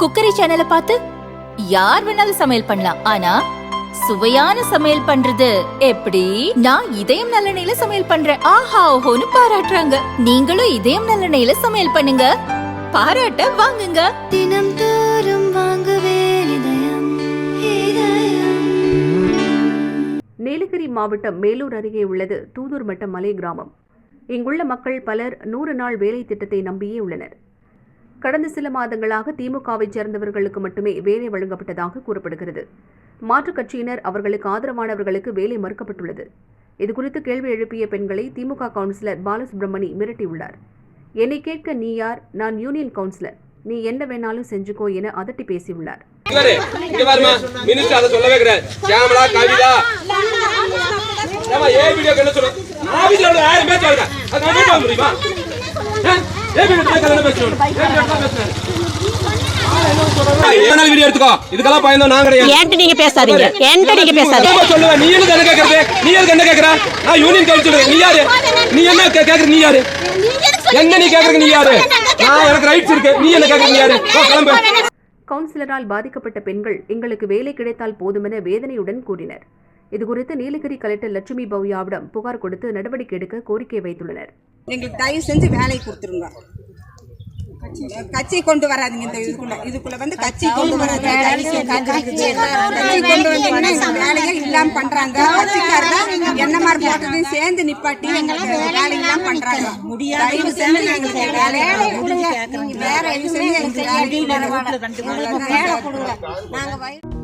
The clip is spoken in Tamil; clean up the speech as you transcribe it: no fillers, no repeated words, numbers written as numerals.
குக்கரி சேனலை பார்த்து யார் வேணாலும் சமையல் பண்ணலாம். ஆனா சுவையான சமையல் பண்றது எப்படி? நான் இதயம் நல்லெண்ணெயில சமையல் பண்றேன். ஆஹா ஓஹோன்னு பாராட்டுறாங்க. நீங்களும் இதயம் நல்லெண்ணெயில சமையல் பண்ணுங்க, பாராட்ட வாங்குங்க. தினம் தோறும் வாங்குவே இதயம். நீலகிரி மாவட்டம் மேலூர் அருகே உள்ளது தூதூர் மட்ட மலை கிராமம். இங்குள்ள மக்கள் பலர் 100 நாள் வேலை திட்டத்தை நம்பியே உள்ளனர். கடந்த சில மாதங்களாக திமுகவை சேர்ந்தவர்களுக்கு மட்டுமே வேலை வழங்கப்பட்டதாக கூறப்படுகிறது. மாற்றுக் கட்சியினர் அவர்களுக்கு ஆதரவானவர்களுக்கு வேலை மறுக்கப்பட்டுள்ளது. இதுகுறித்து கேள்வி எழுப்பிய பெண்களை திமுக கவுன்சிலர் பாலசுப்ரமணி மிரட்டியுள்ளார். என்னை கேட்க நீ யார்? நான் யூனியன் கவுன்சிலர், நீ என்ன வேணாலும் செஞ்சுக்கோ என அதட்டி பேசியுள்ளார். கவுன்சிலரால் பாதிக்கப்பட்ட பெண்கள் எங்களுக்கு வேலை கிடைத்தால் போதுமென வேதனையுடன் கூறினர். இதுகுறித்து நீலகிரி கலெக்டர் லட்சுமி பவ்யாவிடம் புகார் கொடுத்து நடவடிக்கை எடுக்க கோரிக்கை வைத்துள்ளனர். எங்களுக்கு தயவு செஞ்சு வேலை கொடுத்துருங்க. கட்சி கொண்டு வராதுங்க. இந்த இதுக்குள்ள வந்து கட்சி கொண்டு வராது. கட்சி கொண்டு வந்து வேலையை இல்லாம பண்றாங்க. கட்சிக்காரங்க என்ன மாதிரி போட்டதையும் சேர்ந்து நிப்பாட்டி எங்களுக்கு வேலையெல்லாம் பண்றாங்க. தயவு செஞ்சு எங்களுக்கு வேலையை வேற எது செஞ்சு எங்களுக்கு வேலை